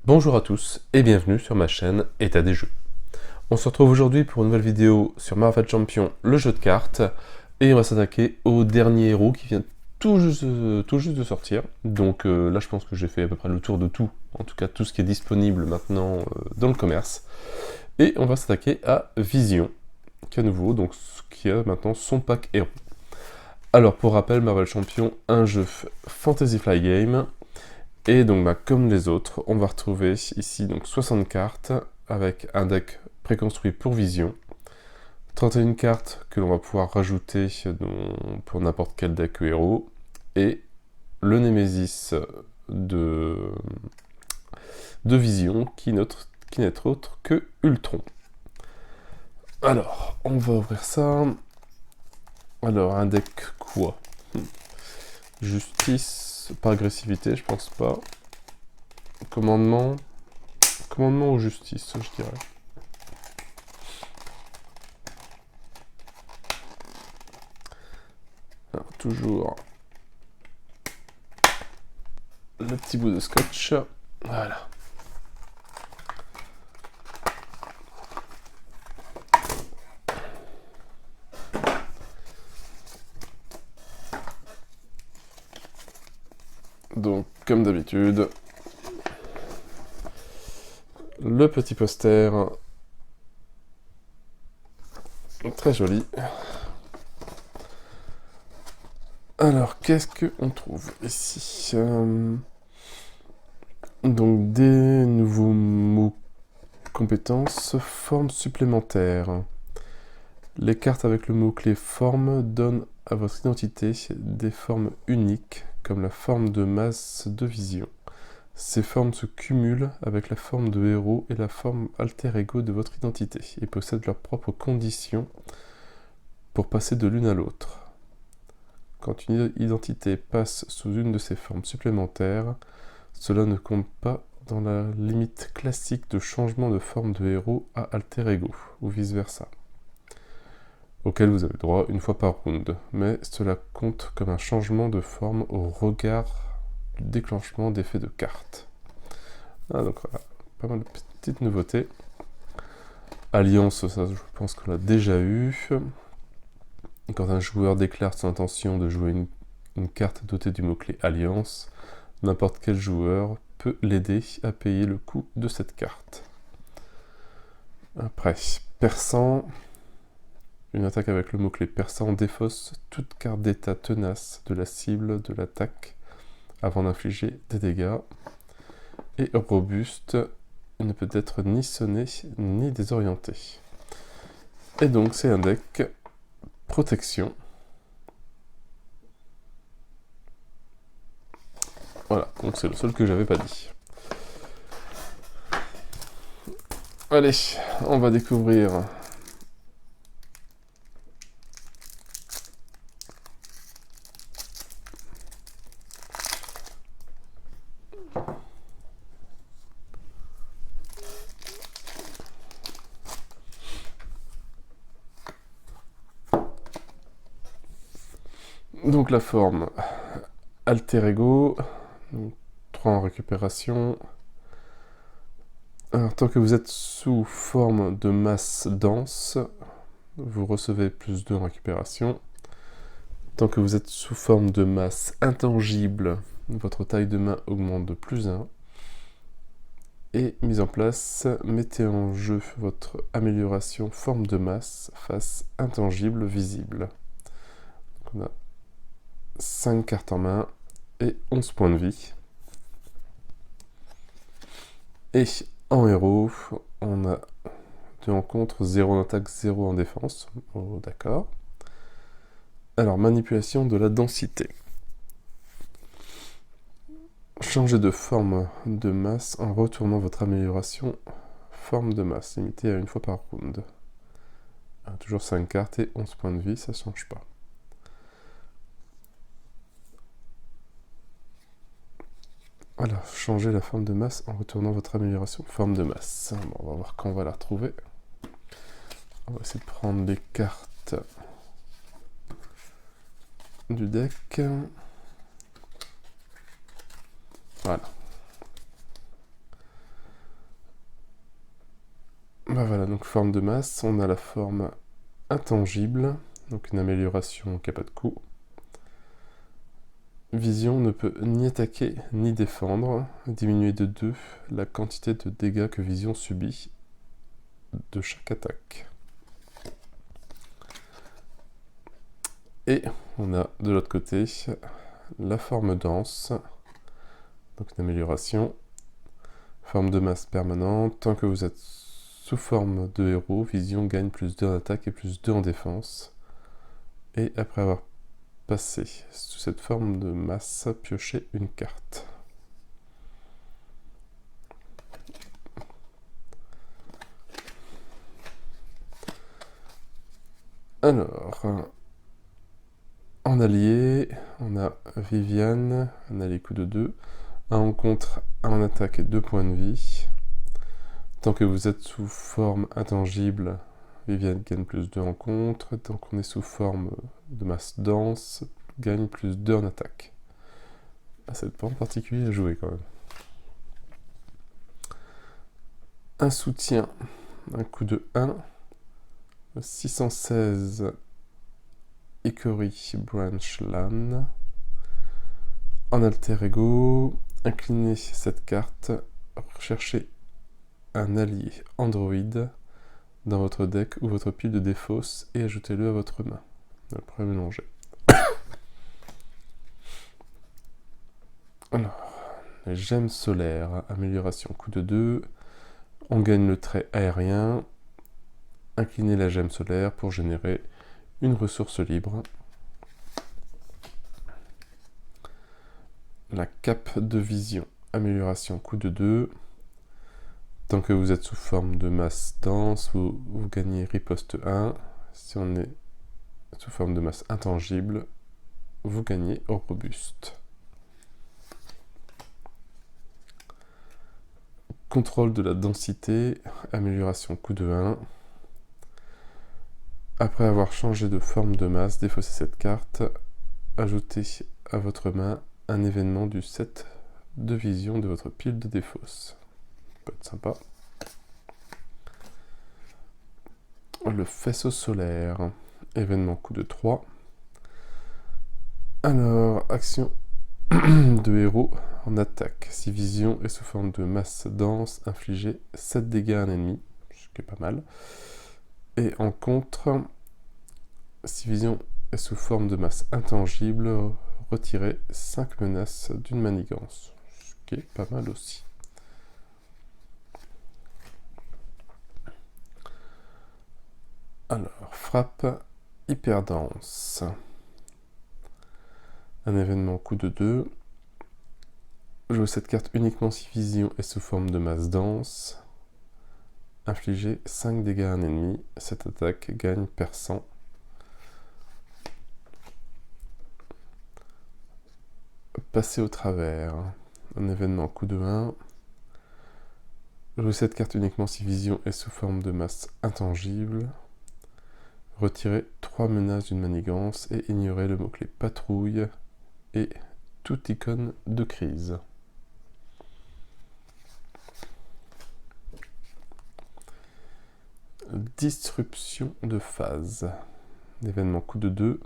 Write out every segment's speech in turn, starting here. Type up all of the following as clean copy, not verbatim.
Bonjour à tous et bienvenue sur ma chaîne État des jeux. On se retrouve aujourd'hui pour une nouvelle vidéo sur Marvel Champions, le jeu de cartes, et on va s'attaquer au dernier héros qui vient tout juste de sortir. Donc là je pense que j'ai fait à peu près le tour de tout, en tout cas tout ce qui est disponible maintenant dans le commerce. Et on va s'attaquer à Vision, qui est nouveau, donc qui a maintenant son pack héros. Alors pour rappel, Marvel Champions, un jeu Fantasy Flight Game. Et donc, comme les autres, on va retrouver ici donc 60 cartes avec un deck préconstruit pour Vision. 31 cartes que l'on va pouvoir rajouter pour n'importe quel deck héros. Et le Némésis de Vision qui n'est autre que Ultron. Alors, on va ouvrir ça. Alors, un deck quoi? Justice, pas agressivité, je pense pas. Commandement ou justice, je dirais. Alors, toujours le petit bout de scotch. Voilà. Donc, comme d'habitude, le petit poster, très joli. Alors, qu'est-ce qu'on trouve ici? Donc, des nouveaux mots compétences, formes supplémentaires. Les cartes avec le mot-clé forme donnent à votre identité des formes uniques, comme la forme de masse de Vision. Ces formes se cumulent avec la forme de héros et la forme alter ego de votre identité et possèdent leurs propres conditions pour passer de l'une à l'autre. Quand une identité passe sous une de ces formes supplémentaires, cela ne compte pas dans la limite classique de changement de forme de héros à alter ego, ou vice-versa, auquel vous avez droit une fois par round, mais cela compte comme un changement de forme au regard du déclenchement d'effets de cartes. Ah, donc voilà, pas mal de petites nouveautés. Alliance, ça je pense qu'on l'a déjà eu. Quand un joueur déclare son intention de jouer une carte dotée du mot-clé Alliance, n'importe quel joueur peut l'aider à payer le coût de cette carte. Après, perçant. Une attaque avec le mot-clé perçant défausse toute carte d'état tenace de la cible de l'attaque avant d'infliger des dégâts. Et robuste, il ne peut être ni sonné ni désorienté. Et donc c'est un deck protection. Voilà, donc c'est le seul que j'avais pas dit. Allez, on va découvrir donc la forme alter ego, donc 3 en récupération. Alors, tant que vous êtes sous forme de masse dense, vous recevez plus 2 en récupération. Tant que vous êtes sous forme de masse intangible, votre taille de main augmente de plus 1. Et mise en place, mettez en jeu votre amélioration forme de masse face intangible visible. Donc on a 5 cartes en main et 11 points de vie. Et en héros, on a 2 en contre, 0 en attaque, 0 en défense. Oh, d'accord. Alors, manipulation de la densité. Changez de forme de masse en retournant votre amélioration forme de masse, limitée à une fois par round. Toujours 5 cartes et 11 points de vie, ça ne change pas. Voilà, changez la forme de masse en retournant votre amélioration forme de masse. Bon, on va voir quand on va la retrouver. On va essayer de prendre les cartes du deck. Voilà. Voilà, donc forme de masse, on a la forme intangible, donc une amélioration qui n'a pas de coût. Vision ne peut ni attaquer ni défendre, diminuer de 2 la quantité de dégâts que Vision subit de chaque attaque. Et on a de l'autre côté la forme dense, donc une amélioration. Forme de masse permanente, tant que vous êtes sous forme de héros, Vision gagne plus 2 en attaque et plus 2 en défense. Et après avoir passé sous cette forme de masse, piochez une carte. Alors, en allié, on a Viviane, un allié coup de 2. 1 en contre, 1 en attaque et 2 points de vie. Tant que vous êtes sous forme intangible, Viviane gagne plus 2 en contre. Tant qu'on est sous forme de masse dense, gagne plus 2 en attaque. C'est pas en particulier à jouer quand même. Un soutien, un coup de 1. 616 Hickory Branch Lan. En alter ego, inclinez cette carte, recherchez un allié Android dans votre deck ou votre pile de défausse et ajoutez-le à votre main. Le premier mélanger. Alors, les gemmes solaires, amélioration coup de 2. On gagne le trait aérien. Inclinez la gemme solaire pour générer une ressource libre. La cape de vision, amélioration coup de 2. Tant que vous êtes sous forme de masse dense, vous gagnez riposte 1. Si on est sous forme de masse intangible, vous gagnez robuste. Contrôle de la densité, amélioration coup de 1. Après avoir changé de forme de masse, défaussez cette carte. Ajoutez à votre main un événement du set de vision de votre pile de défausse. Ça peut être sympa. Le faisceau solaire, événement coup de 3. Alors, action de héros en attaque. Si vision est sous forme de masse dense, infligez 7 dégâts à un ennemi, ce qui est pas mal. Et en contre, si vision est sous forme de masse intangible, retirez 5 menaces d'une manigance, ce qui est pas mal aussi. Alors, frappe hyper dense. Un événement coup de 2. Jouez cette carte uniquement si vision est sous forme de masse dense. Infligez 5 dégâts à un ennemi. Cette attaque gagne perçant. Passer au travers. Un événement coup de 1. Jouez cette carte uniquement si vision est sous forme de masse intangible. Retirez 3 menaces d'une manigance et ignorez le mot-clé patrouille et toute icône de crise. Disruption de phase. Événement coup de 2.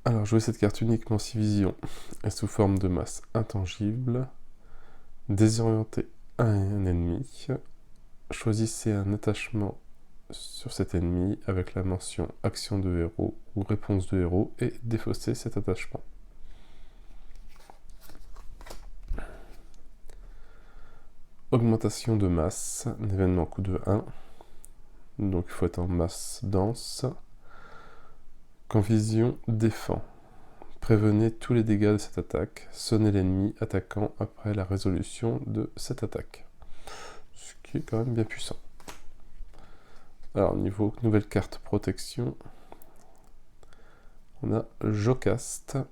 Alors, jouez cette carte uniquement si vision est sous forme de masse intangible. Désorientez un ennemi. Choisissez un attachement sur cet ennemi avec la mention action de héros ou réponse de héros et défaussez cet attachement. Augmentation de masse, un événement coup de 1. Donc il faut être en masse dense. Quand vision défend, prévenez tous les dégâts de cette attaque. Sonnez l'ennemi attaquant après la résolution de cette attaque. Ce qui est quand même bien puissant. Alors niveau nouvelle carte protection, on a Jocasta.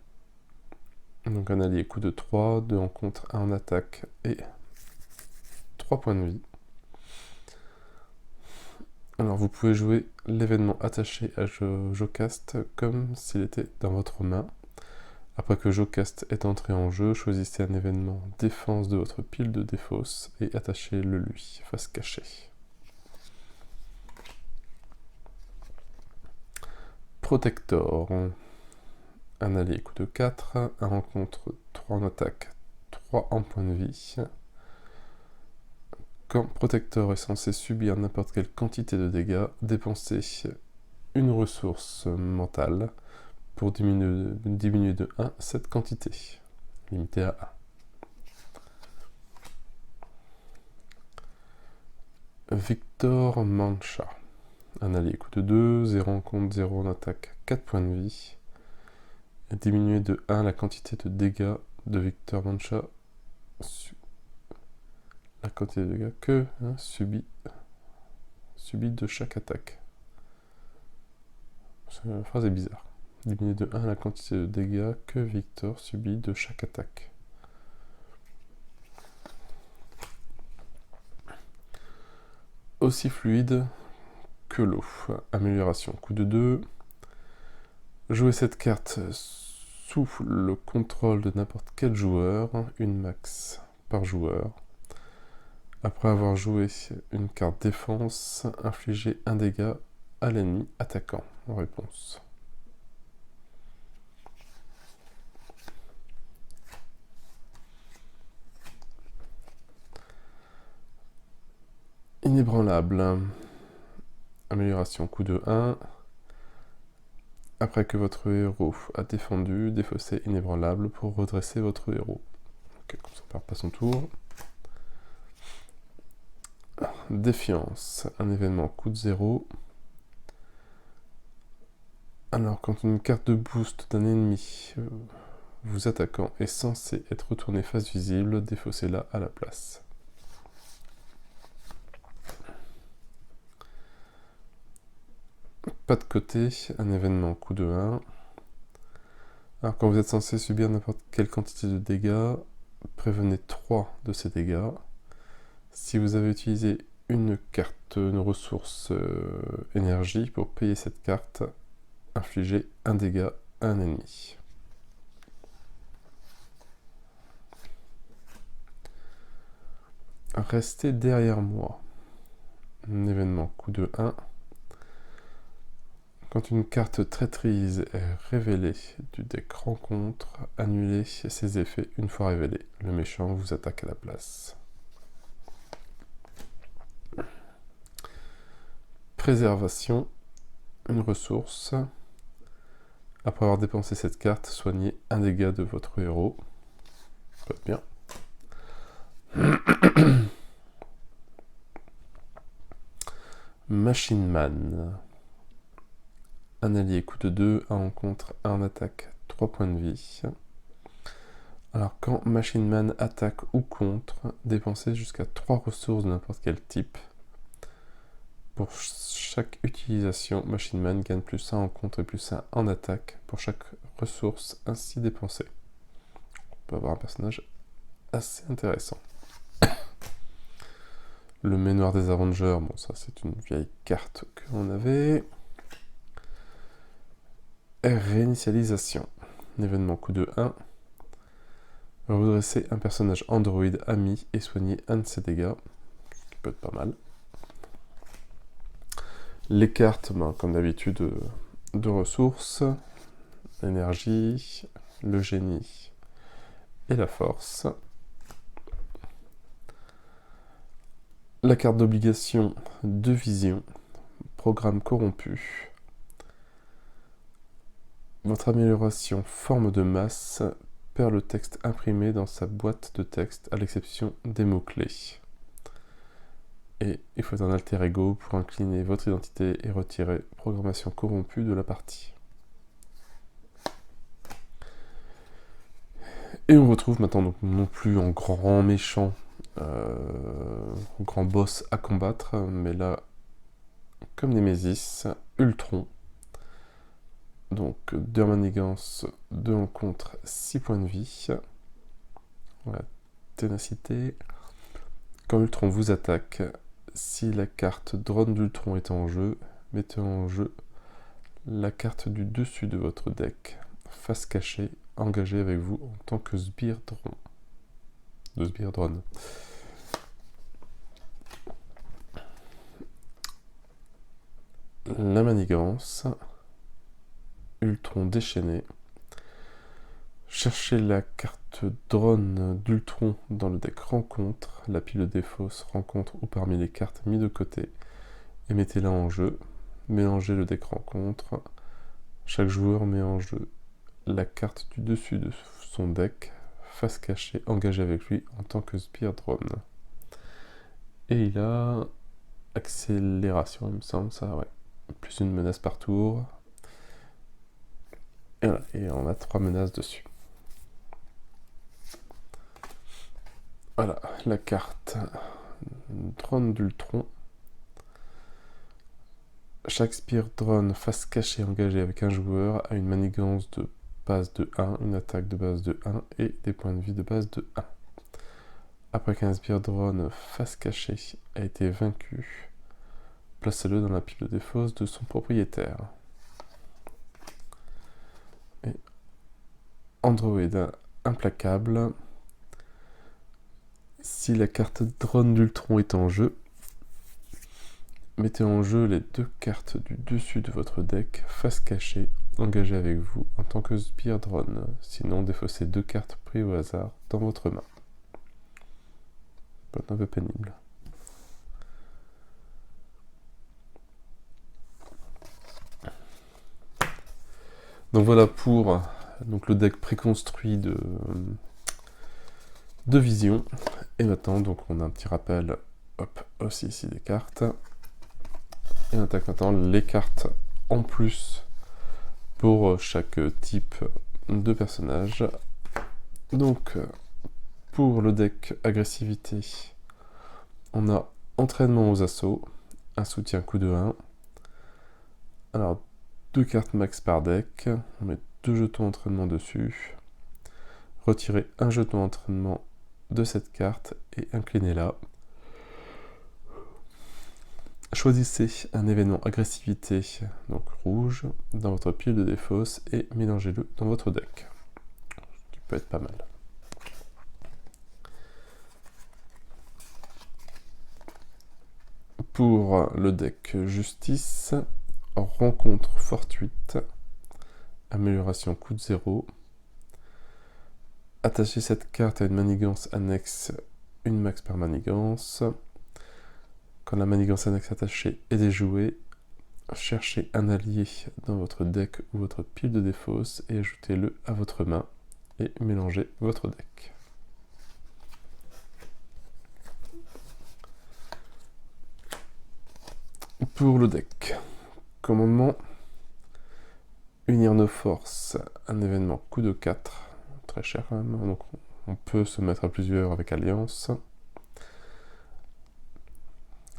Donc un allié coup de 3, 2 en contre, 1 en attaque et 3 points de vie. Alors vous pouvez jouer l'événement attaché à Jocasta comme s'il était dans votre main. Après que Jocasta est entré en jeu, choisissez un événement défense de votre pile de défausse et attachez-le lui, face cachée. Protector. Un allié coûte 4, un rencontre 3 en attaque, 3 en point de vie. Quand Protector est censé subir n'importe quelle quantité de dégâts, dépensez une ressource mentale pour diminuer de 1 cette quantité, limitée à 1. Victor Mancha. Un allié coûte 2, 0 en compte, 0 en attaque, 4 points de vie. Et diminuer de 1 la quantité de dégâts de Victor Mancha. La quantité de dégâts que subit de chaque attaque. La phrase est bizarre. Diminuer de 1 la quantité de dégâts que Victor subit de chaque attaque. Aussi fluide que l'eau. Amélioration. Coup de 2. Jouez cette carte sous le contrôle de n'importe quel joueur, une max par joueur. Après avoir joué une carte défense, infligez un dégât à l'ennemi attaquant en réponse. Inébranlable. Amélioration. Coup de 1. Après que votre héros a défendu, défaussez inébranlable pour redresser votre héros. Ok, comme ça on perd pas son tour. Défiance. Un événement coûte 0. Alors, quand une carte de boost d'un ennemi vous attaquant est censée être retournée face visible, défaussez-la à la place. Pas de côté, un événement coup de 1. Alors quand vous êtes censé subir n'importe quelle quantité de dégâts, prévenez 3 de ces dégâts. Si vous avez utilisé une carte, une ressource énergie pour payer cette carte, infligez un dégât à un ennemi. Restez derrière moi. Un événement coup de 1. Quand une carte traîtrise est révélée du deck rencontre, annulez ses effets une fois révélés. Le méchant vous attaque à la place. Préservation, une ressource. Après avoir dépensé cette carte, soignez un dégât de votre héros. Ça peut être bien. Machine Man. Un allié coûte 2, un rencontre, un attaque, 3 points de vie. Alors quand Machine Man attaque ou contre, dépensez jusqu'à 3 ressources de n'importe quel type. Pour chaque utilisation, Machine Man gagne plus 1 en contre et plus 1 en attaque pour chaque ressource ainsi dépensée. On peut avoir un personnage assez intéressant. Le Manoir des Avengers, bon ça c'est une vieille carte qu'on avait. Réinitialisation. Un événement coup de 1. Redresser un personnage Android ami et soigner un de ses dégâts, ce qui peut être pas mal. Les cartes, comme d'habitude, de ressources, l'énergie, le génie et la force. La carte d'obligation de vision, programme corrompu. Votre amélioration forme de masse perd le texte imprimé dans sa boîte de texte, à l'exception des mots-clés. Et il faut un alter ego pour incliner votre identité et retirer programmation corrompue de la partie. Et on retrouve maintenant donc non plus en grand méchant, grand boss à combattre, mais là, comme Nemesis, Ultron. Donc 2 manigances, 2 en contre, 6 points de vie. Voilà, ténacité. Quand Ultron vous attaque, si la carte drone d'Ultron est en jeu, mettez en jeu la carte du dessus de votre deck, face cachée, engagée avec vous en tant que sbire drone. La manigance. Ultron déchaîné. Cherchez la carte drone d'Ultron dans le deck rencontre, la pile de défausse rencontre ou parmi les cartes mises de côté, et mettez-la en jeu. Mélangez le deck rencontre. Chaque joueur met en jeu la carte du dessus de son deck, face cachée, engagée avec lui en tant que Spear Drone. Et il a accélération, il me semble, ça, ouais. Plus une menace par tour. Et voilà, et on a 3 menaces dessus. Voilà, la carte drone d'Ultron. Chaque Spear Drone face cachée engagée avec un joueur a une manigance de base de 1, une attaque de base de 1 et des points de vie de base de 1. Après qu'un Spear Drone face cachée a été vaincu, placez-le dans la pile de défausse de son propriétaire. Et Android implacable. Si la carte drone d'Ultron est en jeu, mettez en jeu les 2 cartes du dessus de votre deck, face cachée, engagées avec vous en tant que Spear Drone. Sinon, défaussez 2 cartes prises au hasard dans votre main. Ça peut être un peu pénible. Donc voilà pour le deck préconstruit de Vision. Et maintenant, donc on a un petit rappel, hop, aussi ici des cartes. Et on attaque maintenant les cartes en plus pour chaque type de personnage. Donc, pour le deck agressivité, on a entraînement aux assauts, un soutien coup de 1. Alors, 2 cartes max par deck, on met 2 jetons entraînement dessus. Retirez un jeton entraînement de cette carte et inclinez-la. Choisissez un événement agressivité, donc rouge, dans votre pile de défausse et mélangez-le dans votre deck. Ce qui peut être pas mal. Pour le deck justice, rencontre fortuite, amélioration coup de 0. Attachez cette carte à une manigance annexe, une max par manigance. Quand la manigance annexe attachée est déjouée, cherchez un allié dans votre deck ou votre pile de défausse et ajoutez-le à votre main et mélangez votre deck. Pour le deck, commandement, unir nos forces, un événement coup de 4, très cher quand même, donc on peut se mettre à plusieurs avec alliance.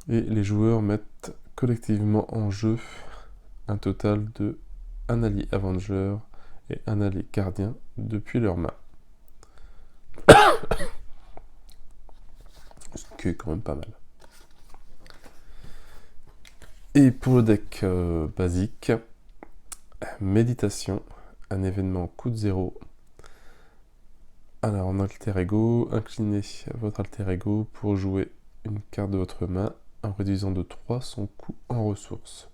Et les joueurs mettent collectivement en jeu un total de un allié Avenger et un allié gardien depuis leur main. Ce qui est quand même pas mal. Et pour le deck basique, méditation, un événement coup de 0. Alors en alter ego, inclinez votre alter ego pour jouer une carte de votre main en réduisant de 3 son coût en ressources.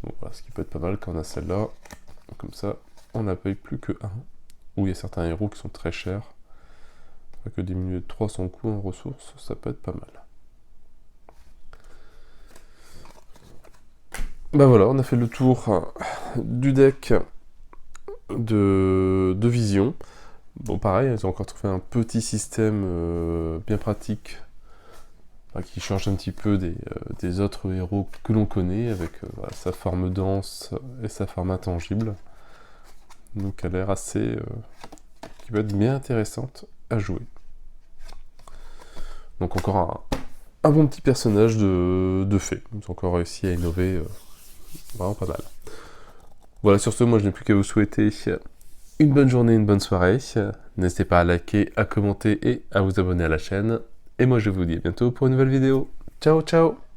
Bon, voilà, ce qui peut être pas mal quand on a celle-là. Comme ça, on n'a payé plus que 1. Ou il y a certains héros qui sont très chers. Que diminuer de 3 son coût en ressources, ça peut être pas mal. Bah voilà, on a fait le tour du deck de Vision. Bon pareil, ils ont encore trouvé un petit système bien pratique qui change un petit peu des autres héros que l'on connaît, avec voilà, sa forme dense et sa forme intangible. Donc elle a l'air assez... qui peut être bien intéressante à jouer. Donc encore un bon petit personnage de fée. Ils ont encore réussi à innover vraiment pas mal. Voilà, sur ce, moi je n'ai plus qu'à vous souhaiter une bonne journée, une bonne soirée. N'hésitez pas à liker, à commenter et à vous abonner à la chaîne. Et moi je vous dis à bientôt pour une nouvelle vidéo. Ciao, ciao!